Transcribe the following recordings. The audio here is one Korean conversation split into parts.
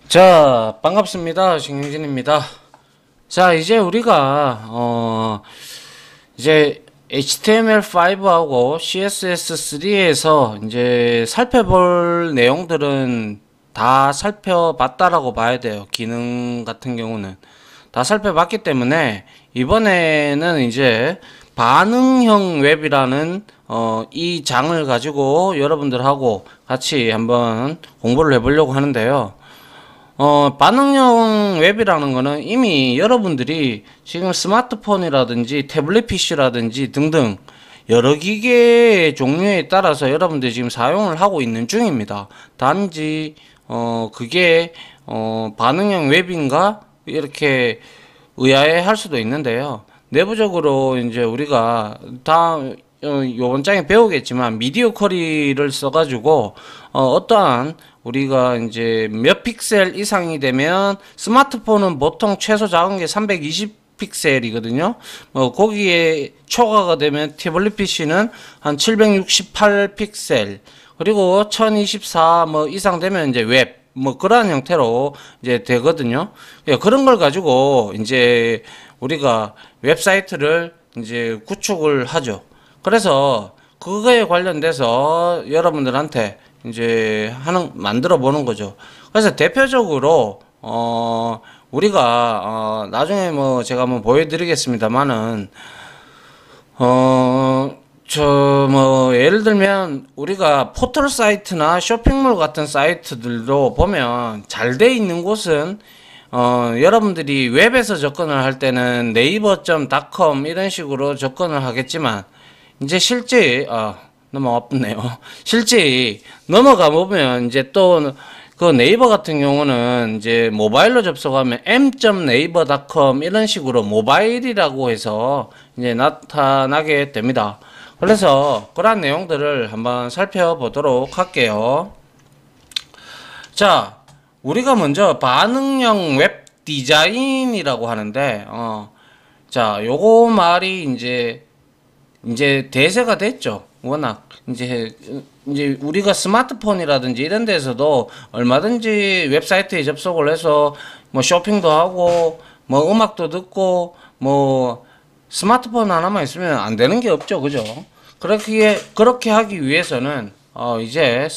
자, 반갑습니다. 신경진입니다. 자, 이제 우리가 이제 HTML5하고 CSS3에서 이제 살펴볼 내용들은 다 살펴봤다라고 봐야 돼요. 기능 같은 경우는 다 살펴봤기 때문에 이번에는 이제 반응형 웹이라는 이 장을 가지고 여러분들하고 같이 한번 공부를 해보려고 하는데요. 반응형 웹이라는 거는 이미 여러분들이 지금 스마트폰이라든지 태블릿 PC라든지 등등 여러 기계의 종류에 따라서 여러분들이 지금 사용을 하고 있는 중입니다. 단지 그게 반응형 웹인가 이렇게 의아해 할 수도 있는데요. 내부적으로 이제 우리가 요번 장에 배우겠지만 미디어 쿼리를 써가지고 어떠한 우리가 이제 몇 픽셀 이상이 되면 스마트폰은 보통 최소 작은 게 320 픽셀이거든요. 거기에 초과가 되면 태블릿 PC는 한 768 픽셀, 그리고 1024 이상 되면 이제 웹 그러한 형태로 이제 되거든요. 그런 걸 가지고 이제 우리가 웹사이트를 이제 구축을 하죠. 그래서 그거에 관련돼서 여러분들한테 이제 만들어 보는 거죠. 그래서 대표적으로 우리가 나중에 제가 한번 보여드리겠습니다만은 예를 들면 우리가 포털 사이트나 쇼핑몰 같은 사이트들도 보면 잘 돼 있는 곳은 여러분들이 웹에서 접근을 할 때는 네이버.com 이런 식으로 접근을 하겠지만 이제 실제 너무 아프네요. 실제 넘어가 보면 이제 또 그 네이버 같은 경우는 이제 모바일로 접속하면 m.naver.com 이런 식으로 모바일이라고 해서 이제 나타나게 됩니다. 그래서 그러한 내용들을 한번 살펴보도록 할게요. 자, 우리가 먼저 반응형 웹 디자인이라고 하는데 자, 요거 말이 이제 대세가 됐죠. 워낙 이제 우리가 스마트폰이라든지 이런 데서도 얼마든지 웹사이트에 접속을 해서 쇼핑도 하고 음악도 듣고 스마트폰 하나만 있으면 안 되는 게 없죠. 그죠? 그렇게 하기 위해서는 이제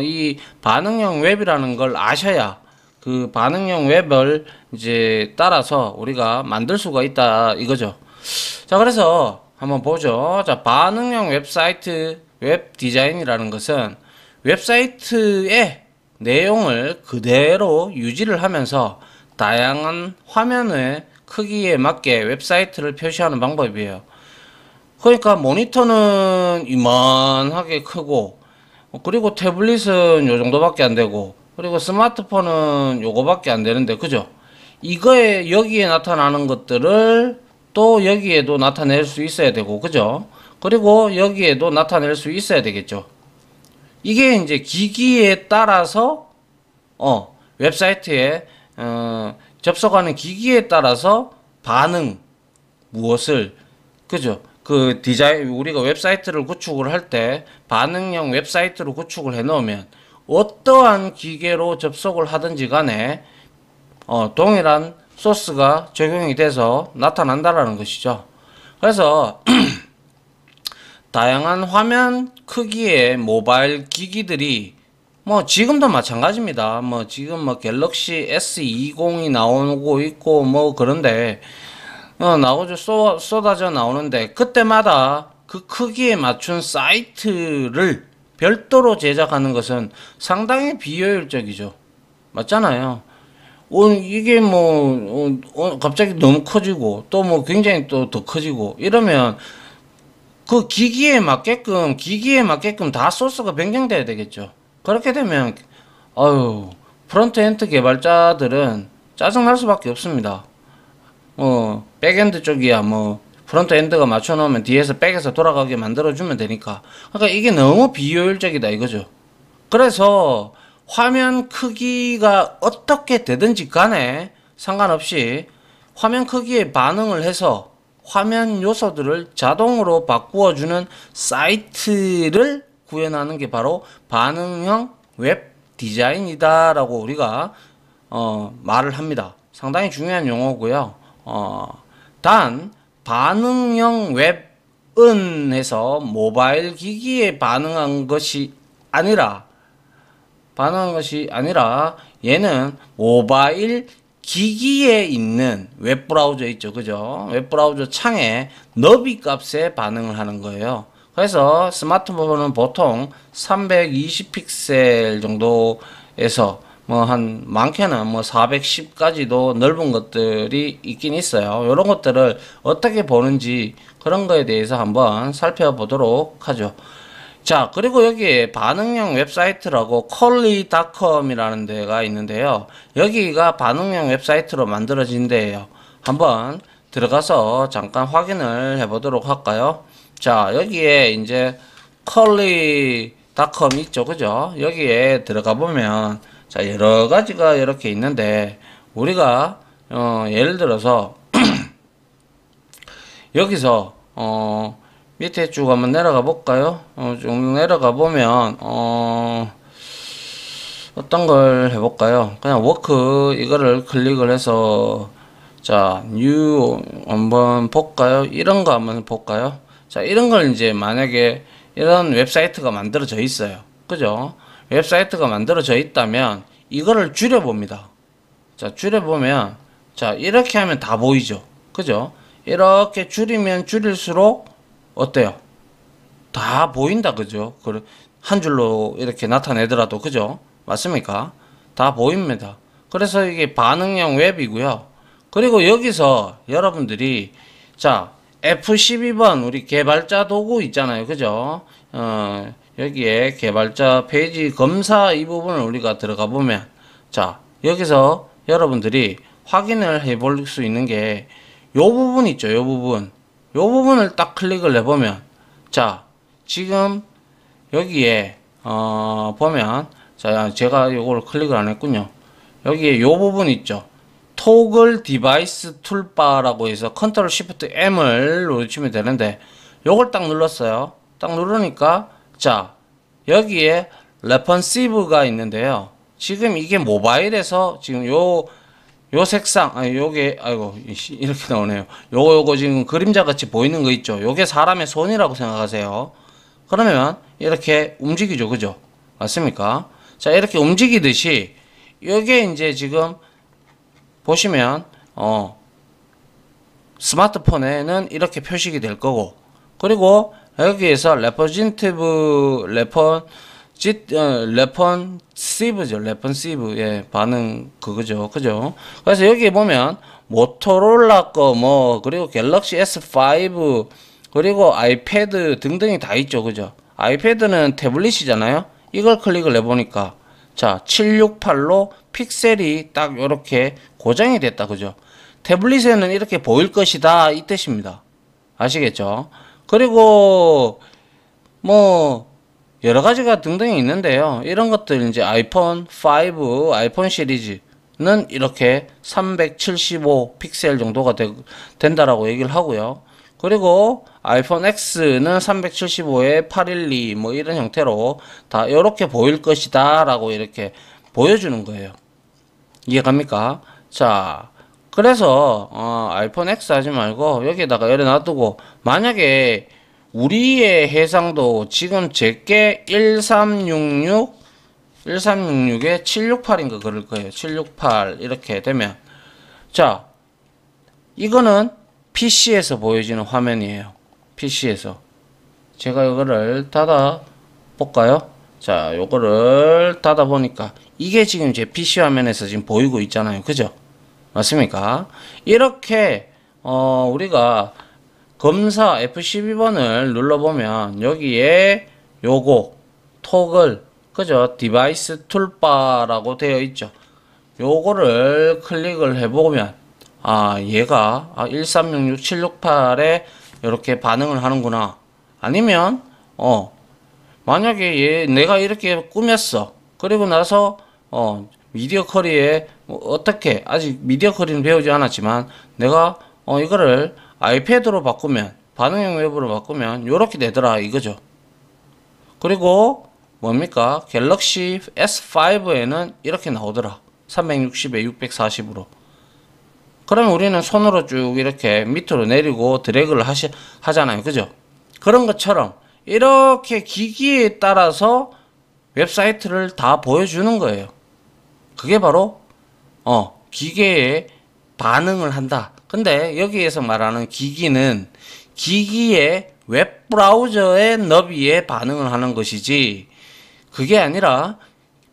이 반응형 웹이라는 걸 아셔야 그 반응형 웹을 이제 따라서 우리가 만들 수가 있다 이거죠. 자, 그래서 한번 보죠. 자, 반응형 웹사이트 웹 디자인이라는 것은 웹사이트의 내용을 그대로 유지를 하면서 다양한 화면의 크기에 맞게 웹사이트를 표시하는 방법이에요. 그러니까 모니터는 이만하게 크고, 그리고 태블릿은 요 정도밖에 안 되고, 그리고 스마트폰은 요거밖에 안 되는데, 그죠? 여기에 나타나는 것들을 또 여기에도 나타낼 수 있어야 되고, 그죠? 그리고 여기에도 나타낼 수 있어야 되겠죠. 이게 이제 기기에 따라서 웹사이트에 접속하는 기기에 따라서 무엇을, 그죠? 그 디자인, 우리가 웹사이트를 구축을 할 때 반응형 웹사이트로 구축을 해 놓으면 어떠한 기계로 접속을 하든지 간에 동일한 소스가 적용이 돼서 나타난다라는 것이죠. 그래서 다양한 화면 크기의 모바일 기기들이 지금도 마찬가지입니다. 지금 갤럭시 S20이 나오고 있고 그런데 쏟아져 나오는데, 그때마다 그 크기에 맞춘 사이트를 별도로 제작하는 것은 상당히 비효율적이죠. 맞잖아요. 이게 갑자기 너무 커지고 또 굉장히 또 더 커지고 이러면 그 기기에 맞게끔 다 소스가 변경돼야 되겠죠. 그렇게 되면 프론트엔드 개발자들은 짜증날 수밖에 없습니다. 백엔드 쪽이야 프론트엔드가 맞춰놓으면 뒤에서 백에서 돌아가게 만들어주면 되니까. 그러니까 이게 너무 비효율적이다 이거죠. 그래서 화면 크기가 어떻게 되든지 간에 상관없이 화면 크기에 반응을 해서 화면 요소들을 자동으로 바꾸어주는 사이트를 구현하는 게 바로 반응형 웹 디자인이다 라고 우리가 말을 합니다. 상당히 중요한 용어고요. 단 반응형 웹은 해서 모바일 기기에 반응한 것이 아니라 얘는 모바일 기기에 있는 웹브라우저 있죠. 그죠? 웹브라우저 창에 너비 값에 반응을 하는 거예요. 그래서 스마트폰은 보통 320 픽셀 정도에서 뭐 한 많게는 뭐 410까지도 넓은 것들이 있긴 있어요. 이런 것들을 어떻게 보는지 그런 거에 대해서 한번 살펴보도록 하죠. 자, 그리고 여기에 반응형 웹사이트라고 컬리닷컴이라는 데가 있는데요. 여기가 반응형 웹사이트로 만들어진 데예요. 한번 들어가서 잠깐 확인을 해보도록 할까요? 자, 여기에 이제 컬리닷컴 있죠, 그죠? 여기에 들어가 보면 자, 여러 가지가 이렇게 있는데 우리가 예를 들어서 여기서 밑에 쭉 한번 내려가 볼까요? 쭉 내려가 보면 어떤 걸 해볼까요? 그냥 워크 이거를 클릭을 해서 자, 뉴 한번 볼까요? 이런 거 한번 볼까요? 자, 이런 걸 이제 만약에 이런 웹사이트가 만들어져 있어요. 그죠? 웹사이트가 만들어져 있다면 이거를 줄여봅니다. 자, 줄여보면 자, 이렇게 하면 다 보이죠. 그죠? 이렇게 줄이면 줄일수록 어때요? 다 보인다. 그죠? 한 줄로 이렇게 나타내더라도 그죠? 맞습니까? 다 보입니다. 그래서 이게 반응형 웹이고요. 그리고 여기서 여러분들이 자, F12번 우리 개발자 도구 있잖아요. 그죠? 여기에 개발자 페이지 검사 이 부분을 우리가 들어가 보면 자, 여기서 여러분들이 확인을 해 볼 수 있는 게 요 부분 있죠. 요 부분. 요 부분을 딱 클릭을 해보면 자, 지금 여기에 보면 자, 제가 요걸 클릭을 안 했군요. 여기에 요 부분 있죠. 토글 디바이스 툴바라고 해서 컨트롤 시프트 M을 누르시면 되는데 요걸 딱 눌렀어요. 딱 누르니까 자, 여기에 레스폰시브가 있는데요. 지금 이게 모바일에서 지금 요 색상, 요게, 아이고, 이렇게 나오네요. 요거 지금 그림자 같이 보이는 거 있죠? 요게 사람의 손이라고 생각하세요. 그러면 이렇게 움직이죠. 그죠? 맞습니까? 자, 이렇게 움직이듯이, 요게 이제 지금 보시면, 스마트폰에는 이렇게 표식이 될 거고, 그리고 여기에서 레폰시브죠. 레폰시브. 예, 반응, 그거죠. 그죠? 그래서 여기 보면, 모토로라 거, 그리고 갤럭시 S5, 그리고 아이패드 등등이 다 있죠. 그죠? 아이패드는 태블릿이잖아요? 이걸 클릭을 해보니까, 자, 768로 픽셀이 딱 요렇게 고정이 됐다. 그죠? 태블릿에는 이렇게 보일 것이다. 이 뜻입니다. 아시겠죠? 그리고, 여러 가지가 등등이 있는데요. 이런 것들 이제 아이폰 5, 아이폰 시리즈는 이렇게 375 픽셀 정도가 된다라고 얘기를 하고요. 그리고 아이폰 X는 375에 812 이런 형태로 다 이렇게 보일 것이다 라고 이렇게 보여주는 거예요. 이해갑니까? 자, 그래서 아이폰 X 하지 말고 여기에다가 이래 놔두고 만약에 우리의 해상도 지금 제게 1366에 768인가 그럴 거예요. 768 이렇게 되면 자, 이거는 PC에서 보여지는 화면이에요. PC에서 제가 이거를 닫아 볼까요? 자, 요거를 닫아 보니까 이게 지금 제 PC 화면에서 지금 보이고 있잖아요. 그죠? 맞습니까? 이렇게 우리가 검사 F12번을 눌러보면 여기에 요거 토글 그죠? 디바이스 툴바라고 되어 있죠. 요거를 클릭을 해보면 얘가 1366768에 이렇게 반응을 하는구나. 아니면 만약에 내가 이렇게 꾸몄어. 그리고 나서 미디어 커리에 어떻게 아직 미디어 커리는 배우지 않았지만 내가 이거를 아이패드로 바꾸면 반응형 웹으로 바꾸면 요렇게 되더라 이거죠. 그리고 뭡니까 갤럭시 S5에는 이렇게 나오더라. 360에 640으로. 그러면 우리는 손으로 쭉 이렇게 밑으로 내리고 드래그를 하잖아요. 그죠? 그런 것처럼 이렇게 기기에 따라서 웹사이트를 다 보여주는 거예요. 그게 바로 기계에 반응을 한다. 근데 여기에서 말하는 기기는 기기의 웹브라우저의 너비에 반응을 하는 것이지, 그게 아니라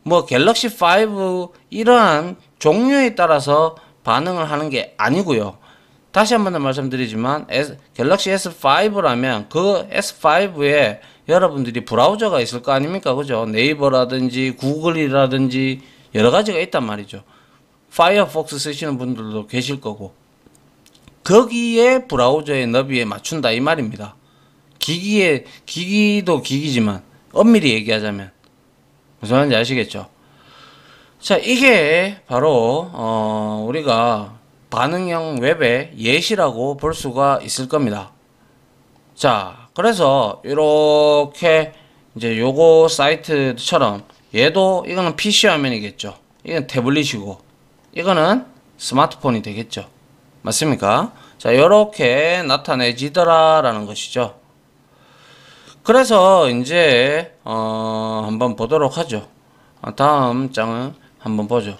뭐 갤럭시 5 이러한 종류에 따라서 반응을 하는 게 아니고요. 다시 한 번 더 말씀드리지만 갤럭시 S5라면 그 S5에 여러분들이 브라우저가 있을 거 아닙니까? 그죠? 네이버라든지 구글이라든지 여러 가지가 있단 말이죠. 파이어폭스 쓰시는 분들도 계실 거고, 거기에 브라우저의 너비에 맞춘다 이 말입니다. 기기도 기기지만 엄밀히 얘기하자면 무슨 말인지 아시겠죠? 자, 이게 바로 우리가 반응형 웹의 예시라고 볼 수가 있을 겁니다. 자, 그래서 이렇게 이제 요거 사이트처럼 얘도 이거는 PC 화면이겠죠. 이건 태블릿이고 이거는 스마트폰이 되겠죠. 맞습니까? 자, 요렇게 나타내지더라라는 것이죠. 그래서 이제 한번 보도록 하죠. 다음 장을 한번 보죠.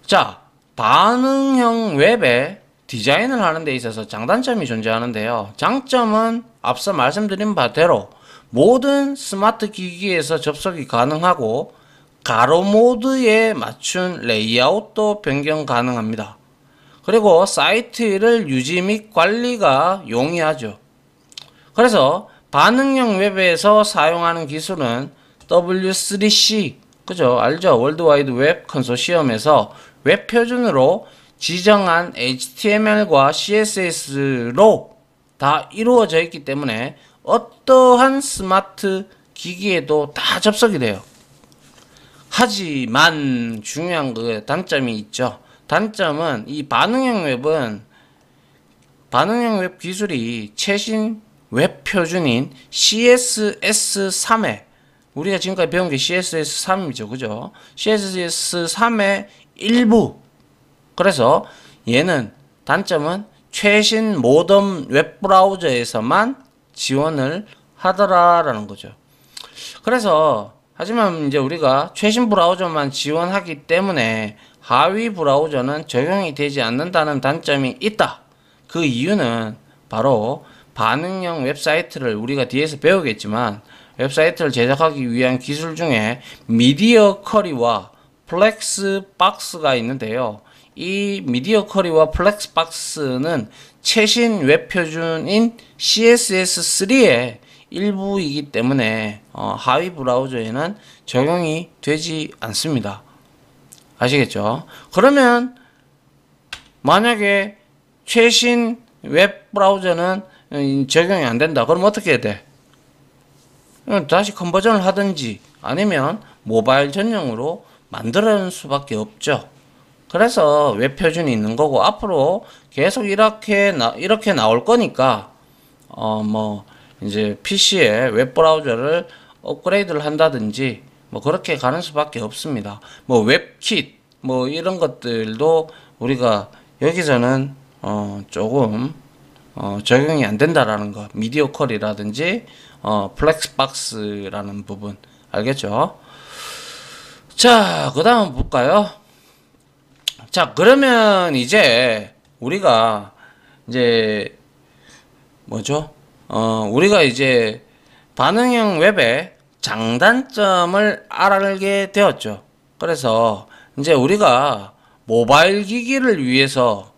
자, 반응형 웹의 디자인을 하는 데 있어서 장단점이 존재하는데요. 장점은 앞서 말씀드린 바대로 모든 스마트 기기에서 접속이 가능하고 가로 모드에 맞춘 레이아웃도 변경 가능합니다. 그리고 사이트를 유지 및 관리가 용이하죠. 그래서 반응형 웹에서 사용하는 기술은 W3C, 그죠? 알죠? 월드와이드 웹 컨소시엄에서 웹 표준으로 지정한 HTML과 CSS로 다 이루어져 있기 때문에 어떠한 스마트 기기에도 다 접속이 돼요. 하지만 중요한 그 단점이 있죠. 단점은 이 반응형 웹 기술이 최신 웹 표준인 CSS3에, 우리가 지금까지 배운 게 CSS3이죠. 그죠? CSS3의 일부. 그래서 얘는 단점은 최신 모던 웹 브라우저에서만 지원을 하더라라는 거죠. 그래서 하지만 이제 우리가 최신 브라우저만 지원하기 때문에 하위 브라우저는 적용이 되지 않는다는 단점이 있다. 그 이유는 바로 반응형 웹사이트를 우리가 뒤에서 배우겠지만 웹사이트를 제작하기 위한 기술 중에 미디어 쿼리와 플렉스 박스가 있는데요. 이 미디어 쿼리와 플렉스 박스는 최신 웹 표준인 CSS3의 일부이기 때문에 하위 브라우저에는 적용이 되지 않습니다. 아시겠죠? 그러면 만약에 최신 웹 브라우저는 적용이 안 된다. 그럼 어떻게 해야 돼? 다시 컨버전을 하든지 아니면 모바일 전용으로 만드는 수밖에 없죠. 그래서 웹 표준이 있는 거고, 앞으로 계속 이렇게 나올 거니까 뭐 이제 PC에 웹 브라우저를 업그레이드를 한다든지 뭐 그렇게 가는 수밖에 없습니다. 뭐 웹킷 뭐 이런 것들도 우리가 여기서는 조금 적용이 안 된다라는 거, 미디어 퀄이라든지 플렉스박스라는 부분 알겠죠? 자, 그 다음 볼까요? 자, 그러면 이제 우리가 이제 뭐죠? 우리가 이제 반응형 웹의 장단점을 알게 되었죠. 그래서 이제 우리가 모바일 기기를 위해서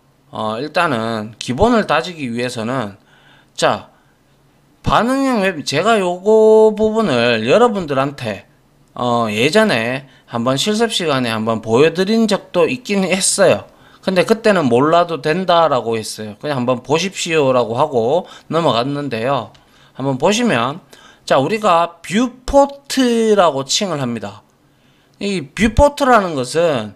일단은 기본을 다지기 위해서는, 자, 반응형 웹, 제가 요거 부분을 여러분들한테 예전에 한번 실습 시간에 한번 보여드린 적도 있긴 했어요. 근데 그때는 몰라도 된다라고 했어요. 그냥 한번 보십시오라고 하고 넘어갔는데요. 한번 보시면, 자, 우리가 뷰포트라고 칭을 합니다. 이 뷰포트라는 것은,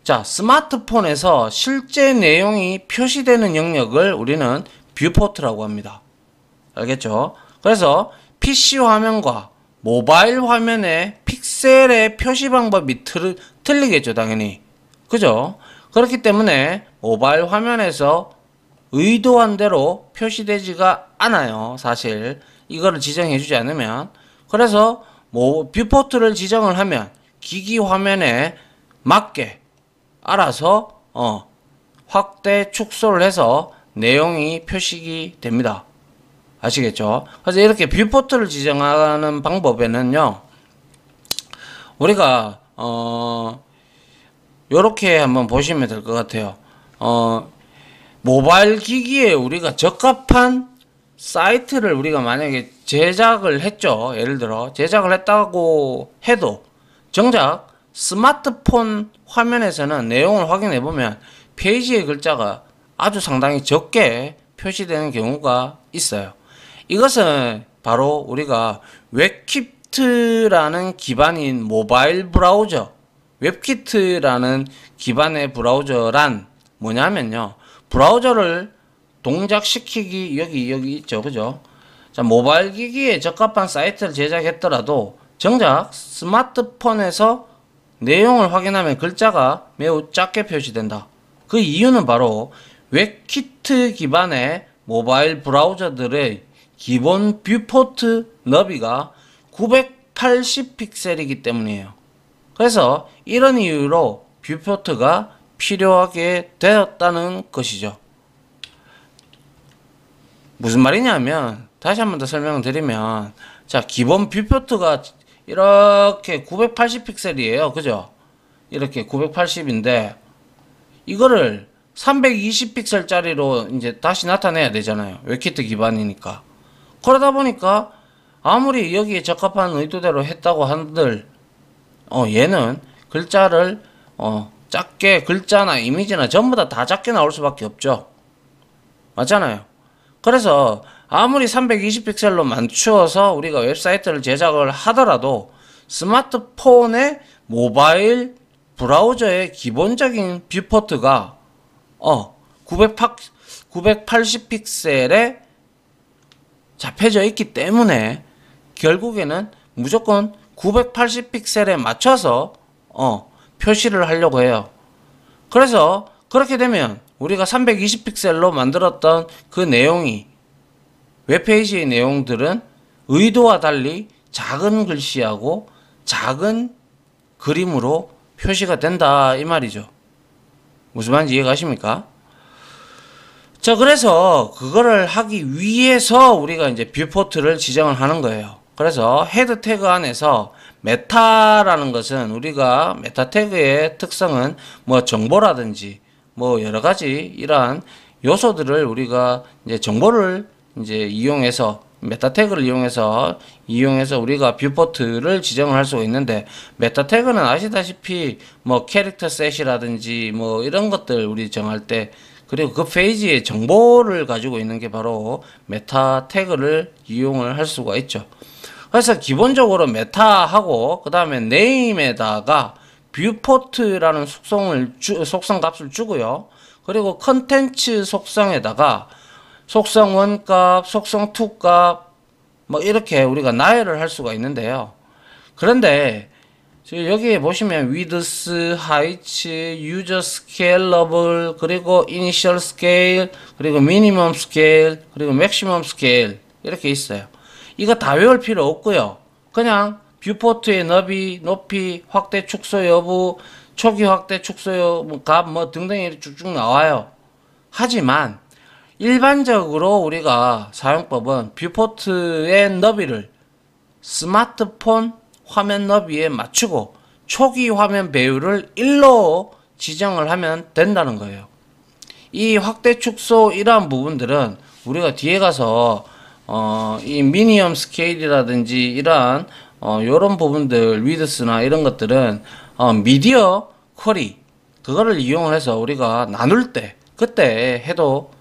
자, 스마트폰에서 실제 내용이 표시되는 영역을 우리는 뷰포트라고 합니다. 알겠죠? 그래서 PC 화면과 모바일 화면의 픽셀의 표시 방법이 틀리겠죠, 당연히. 그죠? 그렇기 때문에 모바일 화면에서 의도한 대로 표시되지가 않아요. 사실 이거를 지정해 주지 않으면. 그래서 뭐 뷰포트를 지정을 하면 기기 화면에 맞게 알아서 확대 축소를 해서 내용이 표식이 됩니다. 아시겠죠? 그래서 이렇게 뷰포트를 지정하는 방법에는요, 우리가 요렇게 한번 보시면 될 것 같아요. 모바일 기기에 우리가 적합한 사이트를 우리가 만약에 제작을 했죠. 예를 들어 제작을 했다고 해도 정작 스마트폰 화면에서는 내용을 확인해 보면 페이지의 글자가 아주 상당히 적게 표시되는 경우가 있어요. 이것은 바로 우리가 웹키트라는 기반인 모바일 브라우저, 웹키트라는 기반의 브라우저란 뭐냐면요, 브라우저를 동작시키기, 여기 있죠, 그죠? 자, 모바일 기기에 적합한 사이트를 제작했더라도 정작 스마트폰에서 내용을 확인하면 글자가 매우 작게 표시된다. 그 이유는 바로 웹키트 기반의 모바일 브라우저들의 기본 뷰포트 너비가 980 픽셀이기 때문이에요. 그래서 이런 이유로 뷰포트가 필요하게 되었다는 것이죠. 무슨 말이냐면, 다시 한 번 더 설명을 드리면, 자, 기본 뷰포트가 이렇게 980 픽셀이에요. 그죠? 이렇게 980인데, 이거를 320 픽셀짜리로 이제 다시 나타내야 되잖아요. 웹키트 기반이니까. 그러다 보니까, 아무리 여기에 적합한 의도대로 했다고 한들, 얘는 글자를, 작게, 글자나 이미지나 전부 다 작게 나올 수밖에 없죠. 맞잖아요. 그래서 아무리 320 픽셀로 맞추어서 우리가 웹사이트를 제작을 하더라도 스마트폰의 모바일 브라우저의 기본적인 뷰포트가 980 픽셀에 잡혀져 있기 때문에 결국에는 무조건 980 픽셀에 맞춰서 표시를 하려고 해요. 그래서 그렇게 되면 우리가 320 픽셀로 만들었던 그 내용이, 웹페이지의 내용들은 의도와 달리 작은 글씨하고 작은 그림으로 표시가 된다, 이 말이죠. 무슨 말인지 이해가십니까? 자, 그래서 그거를 하기 위해서 우리가 이제 뷰포트를 지정을 하는 거예요. 그래서 헤드 태그 안에서 메타라는 것은, 우리가 메타 태그의 특성은 뭐 정보라든지 뭐 여러 가지 이러한 요소들을 우리가 이제 정보를 이제 이용해서, 메타 태그를 이용해서 우리가 뷰포트를 지정을 할 수가 있는데, 메타 태그는 아시다시피 뭐 캐릭터 셋이라든지 뭐 이런 것들 우리 정할 때, 그리고 그 페이지의 정보를 가지고 있는 게 바로 메타 태그를 이용을 할 수가 있죠. 그래서 기본적으로 메타하고 그 다음에 네임에다가 뷰포트라는 속성 값을 주고요. 그리고 컨텐츠 속성에다가 속성 1값, 속성 2값 뭐 이렇게 우리가 나열을 할 수가 있는데요. 그런데 여기에 보시면 width, height, user scalable, 그리고 initial scale, 그리고 minimum scale, 그리고 maximum scale 이렇게 있어요. 이거 다 외울 필요 없고요. 그냥 뷰포트의 너비, 높이, 확대 축소 여부, 초기 확대 축소 값 뭐 등등이 쭉쭉 나와요. 하지만 일반적으로 우리가 사용법은 뷰포트의 너비를 스마트폰 화면 너비에 맞추고 초기 화면 배율을 1로 지정을 하면 된다는 거예요. 이 확대 축소 이러한 부분들은 우리가 뒤에 가서 이 미니멈 스케일이라든지 이러한 요런 부분들, 위드스나 이런 것들은 미디어 쿼리 그거를 이용을 해서 우리가 나눌 때 그때 해도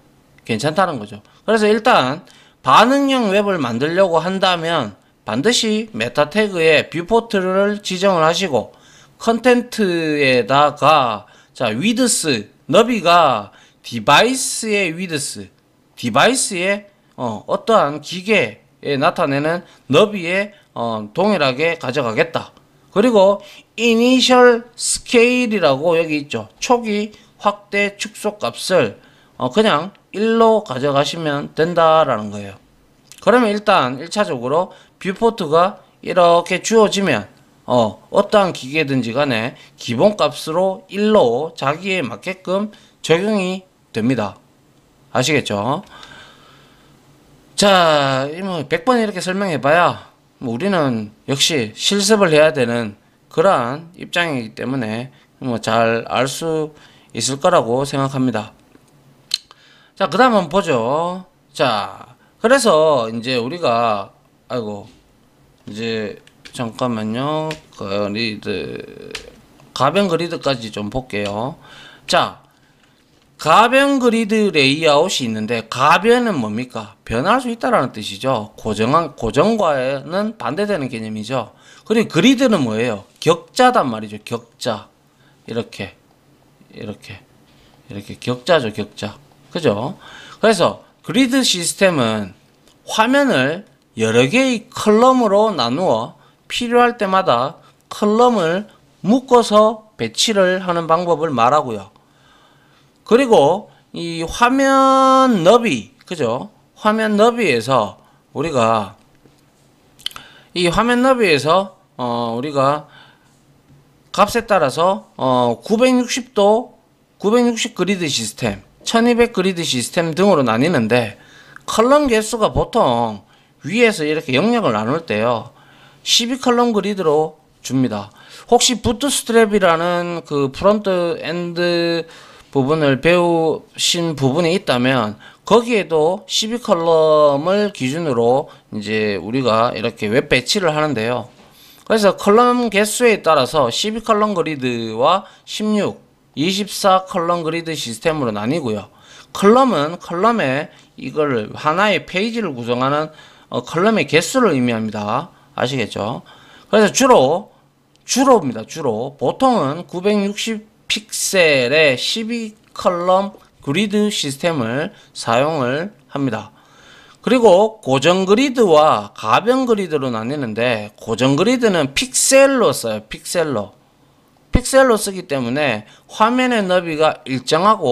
괜찮다는 거죠. 그래서 일단 반응형 웹을 만들려고 한다면 반드시 메타 태그에 뷰포트를 지정을 하시고, 컨텐트에다가 자 위드스, 너비가 디바이스의 위드스, 디바이스의 어떠한 기계에 나타내는 너비에 동일하게 가져가겠다. 그리고 initial scale이라고 여기 있죠. 초기 확대 축소 값을 그냥 1로 가져가시면 된다라는 거예요. 그러면 일단 1차적으로 뷰포트가 이렇게 주어지면 어떠한 기계든지 간에 기본값으로 1로 자기에 맞게끔 적용이 됩니다. 아시겠죠? 자, 뭐 100번 이렇게 설명해봐야 뭐 우리는 역시 실습을 해야 되는 그러한 입장이기 때문에 뭐 잘 알 수 있을 거라고 생각합니다. 자, 그 다음 한번 보죠. 자, 그래서 이제 우리가 이제 잠깐만요. 가변 그리드까지 좀 볼게요. 자, 가변 그리드 레이아웃이 있는데, 가변은 뭡니까? 변할 수 있다라는 뜻이죠. 고정과는 반대되는 개념이죠. 그리고 그리드는 뭐예요? 격자단 말이죠. 격자. 이렇게 격자죠, 격자. 그죠? 그래서 그리드 시스템은 화면을 여러 개의 컬럼으로 나누어 필요할 때마다 컬럼을 묶어서 배치를 하는 방법을 말하고요. 그리고 이 화면 너비, 그죠? 화면 너비에서 우리가 우리가 값에 따라서 960도 960 그리드 시스템, 1200 그리드 시스템 등으로 나뉘는데, 컬럼 개수가 보통 위에서 이렇게 영역을 나눌 때요 12컬럼 그리드로 줍니다. 혹시 부트스트랩이라는 그 프론트 엔드 부분을 배우신 부분이 있다면 거기에도 12컬럼을 기준으로 이제 우리가 이렇게 웹 배치를 하는데요. 그래서 컬럼 개수에 따라서 12컬럼 그리드와 16, 24컬럼 그리드 시스템으로 나뉘고요. 컬럼은 컬럼에 이걸 하나의 페이지를 구성하는 컬럼의 개수를 의미합니다. 아시겠죠? 그래서 주로입니다. 주로 보통은 960 픽셀의 12컬럼 그리드 시스템을 사용을 합니다. 그리고 고정 그리드와 가변 그리드로 나뉘는데, 고정 그리드는 픽셀로 써요. 픽셀로 쓰기 때문에 화면의 너비가 일정하게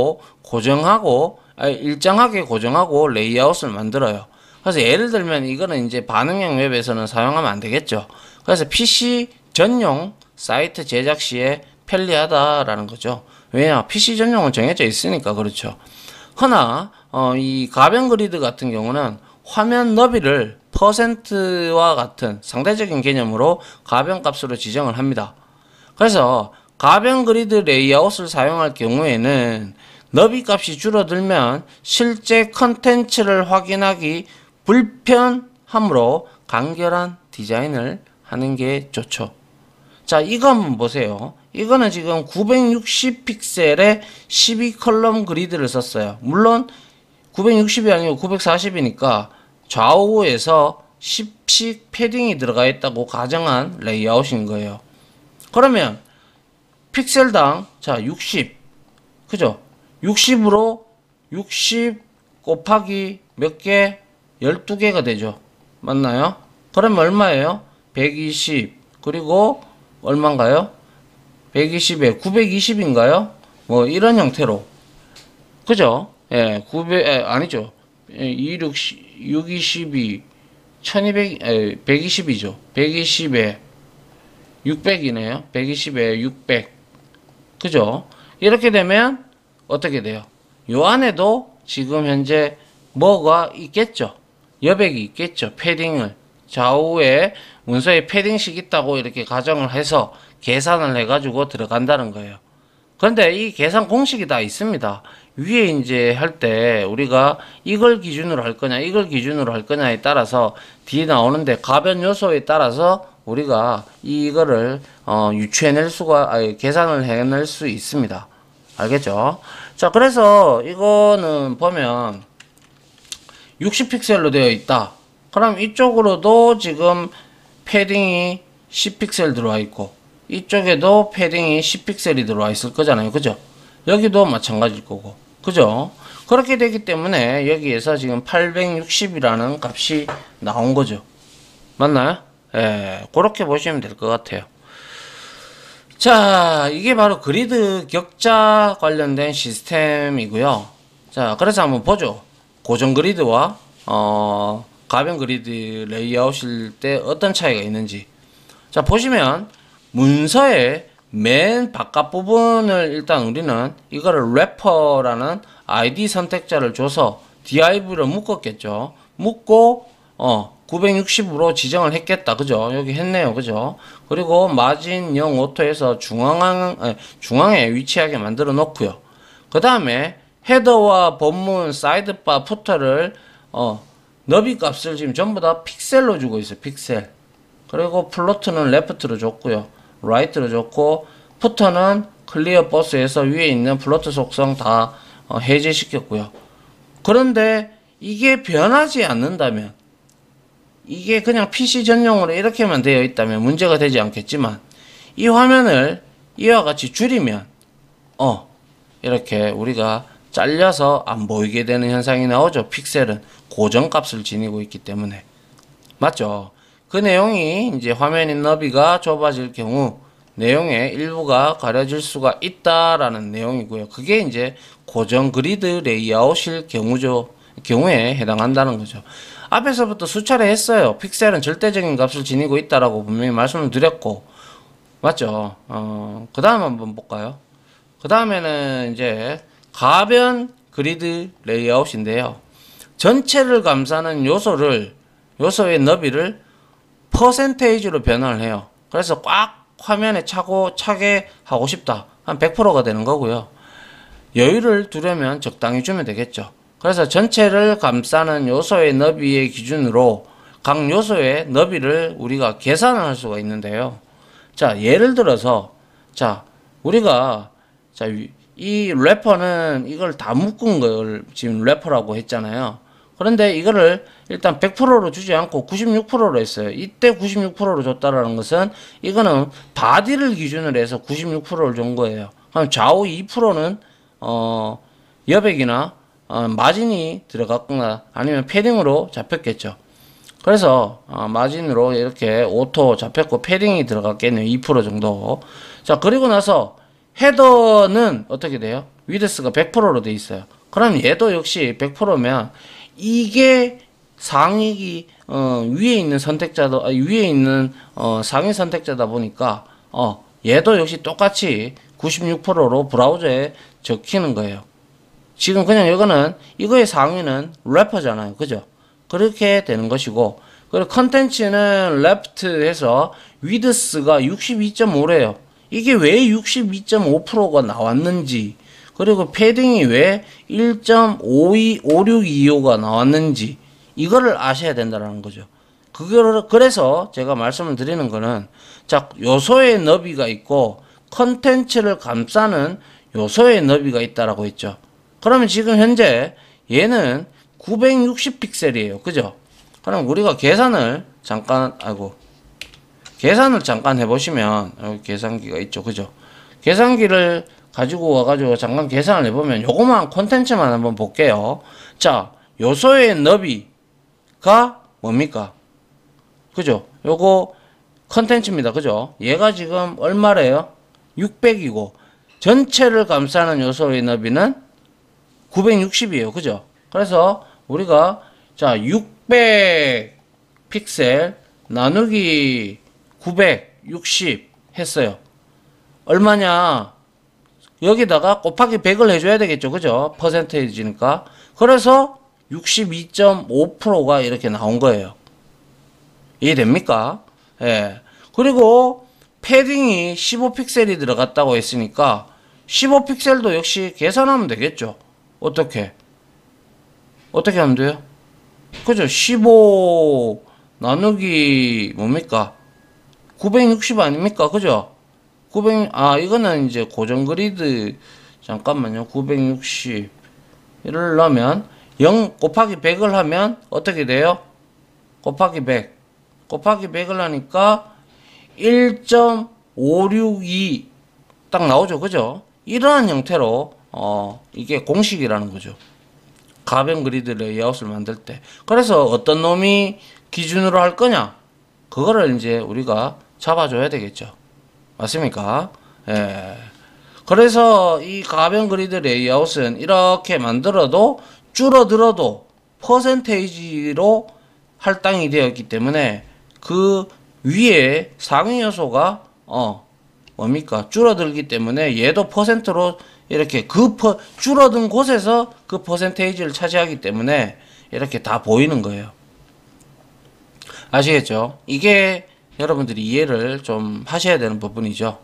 고정하고 레이아웃을 만들어요. 그래서 예를 들면 이거는 이제 반응형 웹에서는 사용하면 안 되겠죠. 그래서 PC 전용 사이트 제작 시에 편리하다라는 거죠. 왜냐? PC 전용은 정해져 있으니까 그렇죠. 허나 이 가변 그리드 같은 경우는 화면 너비를 퍼센트와 같은 상대적인 개념으로 가변 값으로 지정을 합니다. 그래서 가변 그리드 레이아웃을 사용할 경우에는 너비 값이 줄어들면 실제 컨텐츠를 확인하기 불편하므로 간결한 디자인을 하는 게 좋죠. 자, 이거 한번 보세요. 이거는 지금 960 픽셀에 12컬럼 그리드를 썼어요. 물론 960이 아니고 940이니까 좌우에서 10씩 패딩이 들어가 있다고 가정한 레이아웃인 거예요. 그러면 픽셀당 자 60, 그죠? 60으로 60 곱하기 몇 개? 12개가 되죠. 맞나요? 그러면 얼마예요? 120 그리고 얼마인가요? 120에 920인가요? 뭐 이런 형태로, 그죠? 예, 900 아니죠. 622 1200 120이죠. 120에 600이네요. 120에 600, 그죠? 이렇게 되면 어떻게 돼요? 요 안에도 지금 현재 뭐가 있겠죠? 여백이 있겠죠. 패딩을 좌우에 문서에 패딩식 있다고 이렇게 가정을 해서 계산을 해가지고 들어간다는 거예요. 그런데 이 계산 공식이 다 있습니다. 위에 이제 할 때 우리가 이걸 기준으로 할 거냐, 이걸 기준으로 할 거냐에 따라서 뒤에 나오는데 가변 요소에 따라서 우리가 이거를 유추해낼 수가, 계산을 해낼 수 있습니다. 알겠죠? 자, 그래서 이거는 보면 60픽셀로 되어 있다. 그럼 이쪽으로도 지금 패딩이 10픽셀 들어와 있고, 이쪽에도 패딩이 10픽셀이 들어와 있을 거잖아요. 그죠? 여기도 마찬가지일 거고. 그죠? 그렇게 되기 때문에 여기에서 지금 860이라는 값이 나온 거죠. 맞나요? 예, 그렇게 보시면 될 것 같아요. 자, 이게 바로 그리드 격자 관련된 시스템이고요. 자, 그래서 한번 보죠. 고정 그리드와 가변 그리드 레이아웃일 때 어떤 차이가 있는지. 자, 보시면 문서의 맨 바깥 부분을 일단 우리는 이거를 래퍼라는 아이디 선택자를 줘서 div로 묶었겠죠. 묶고 960으로 지정을 했겠다. 그죠? 여기 했네요. 그죠? 그리고 마진 0 오토에서 중앙에 위치하게 만들어 놓고요. 그 다음에 헤더와 본문, 사이드바, 푸터를 너비 값을 지금 전부 다 픽셀로 주고 있어요. 픽셀. 그리고 플로트는 레프트로 줬고요. 라이트로 줬고, 푸터는 클리어 버스에서 위에 있는 플로트 속성 다 해제시켰고요. 그런데 이게 변하지 않는다면, 이게 그냥 PC 전용으로 이렇게만 되어 있다면 문제가 되지 않겠지만, 이 화면을 이와 같이 줄이면 이렇게 우리가 잘려서 안 보이게 되는 현상이 나오죠. 픽셀은 고정값을 지니고 있기 때문에. 맞죠? 그 내용이 이제 화면의 너비가 좁아질 경우 내용의 일부가 가려질 수가 있다라는 내용이고요. 그게 이제 고정 그리드 레이아웃일 경우에 해당한다는 거죠. 앞에서부터 수차례 했어요. 픽셀은 절대적인 값을 지니고 있다라고 분명히 말씀을 드렸고, 맞죠? 그 다음 한번 볼까요? 그 다음에는 이제 가변 그리드 레이아웃인데요. 전체를 감싸는 요소의 너비를 퍼센테이지로 변화를 해요. 그래서 꽉 화면에 차게 하고 싶다. 한 100%가 되는 거고요. 여유를 두려면 적당히 주면 되겠죠. 그래서 전체를 감싸는 요소의 너비의 기준으로 각 요소의 너비를 우리가 계산을 할 수가 있는데요. 자, 예를 들어서, 자, 우리가, 자, 이 래퍼는 이걸 다 묶은 걸 지금 래퍼라고 했잖아요. 그런데 이거를 일단 100%로 주지 않고 96%로 했어요. 이때 96%로 줬다라는 것은 이거는 바디를 기준으로 해서 96%를 준 거예요. 그럼 좌우 2%는 여백이나 마진이 들어갔거나 아니면 패딩으로 잡혔겠죠. 그래서 마진으로 이렇게 오토 잡혔고 패딩이 들어갔겠네요. 2% 정도. 자, 그리고 나서 헤더는 어떻게 돼요? 위드스가 100%로 돼 있어요. 그럼 얘도 역시 100%면 이게 상위 위에 있는 선택자도 위에 있는 상위 선택자다 보니까 얘도 역시 똑같이 96%로 브라우저에 적히는 거예요. 지금 그냥 이거는 이거의 상위는 래퍼잖아요. 그죠? 그렇게 되는 것이고, 그리고 컨텐츠는 레프트해서 위드스가 62.5래요. 이게 왜 62.5%가 나왔는지, 그리고 패딩이 왜 1.5625가 나왔는지 이거를 아셔야 된다는 거죠. 그래서 제가 말씀을 드리는 거는, 자, 요소의 너비가 있고 컨텐츠를 감싸는 요소의 너비가 있다라고 했죠. 그러면 지금 현재 얘는 960 픽셀이에요. 그죠? 그럼 우리가 계산을 잠깐 해보시면 여기 계산기가 있죠. 그죠? 계산기를 가지고 와가지고 잠깐 계산을 해보면 요거만 콘텐츠만 한번 볼게요. 자, 요소의 너비가 뭡니까? 그죠? 요거 컨텐츠입니다. 그죠? 얘가 지금 얼마래요? 600이고 전체를 감싸는 요소의 너비는 960이에요. 그죠? 그래서 우리가 자 600 픽셀 나누기 960 했어요. 얼마냐? 여기다가 곱하기 100을 해줘야 되겠죠. 그죠? 퍼센테이지니까. 그래서 62.5%가 이렇게 나온 거예요. 이해됩니까? 예. 그리고 패딩이 15픽셀이 들어갔다고 했으니까 15픽셀도 역시 계산하면 되겠죠. 어떻게 하면 돼요? 그죠? 15 나누기 뭡니까? 960 아닙니까? 그죠? 이거는 이제 고정 그리드, 잠깐만요. 960을 넣으면 0 곱하기 100을 하면 어떻게 돼요? 곱하기 100을 하니까 1.562 딱 나오죠. 그죠? 이러한 형태로 이게 공식이라는 거죠. 가변 그리드 레이아웃을 만들 때. 그래서 어떤 놈이 기준으로 할 거냐? 그거를 이제 우리가 잡아줘야 되겠죠. 맞습니까? 예. 그래서 이 가변 그리드 레이아웃은 이렇게 만들어도 줄어들어도 퍼센테이지로 할당이 되었기 때문에 그 위에 상위 요소가 뭡니까? 줄어들기 때문에 얘도 퍼센트로 이렇게 줄어든 곳에서 그 퍼센테이지를 차지하기 때문에 이렇게 다 보이는 거예요. 아시겠죠? 이게 여러분들이 이해를 좀 하셔야 되는 부분이죠.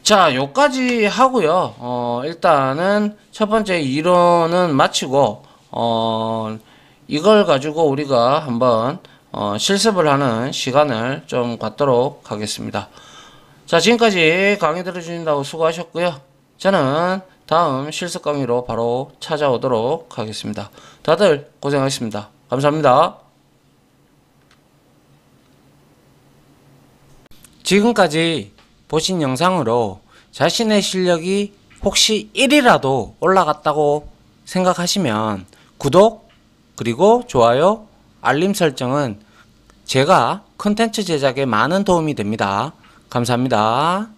자, 요까지 하고요. 일단은 첫 번째 이론은 마치고, 이걸 가지고 우리가 한번, 실습을 하는 시간을 좀 갖도록 하겠습니다. 자, 지금까지 강의 들어주신다고 수고하셨고요. 저는 다음 실습 강의로 바로 찾아오도록 하겠습니다. 다들 고생하셨습니다. 감사합니다. 지금까지 보신 영상으로 자신의 실력이 혹시 1이라도 올라갔다고 생각하시면 구독, 그리고 좋아요, 알림 설정은 제가 콘텐츠 제작에 많은 도움이 됩니다. 감사합니다.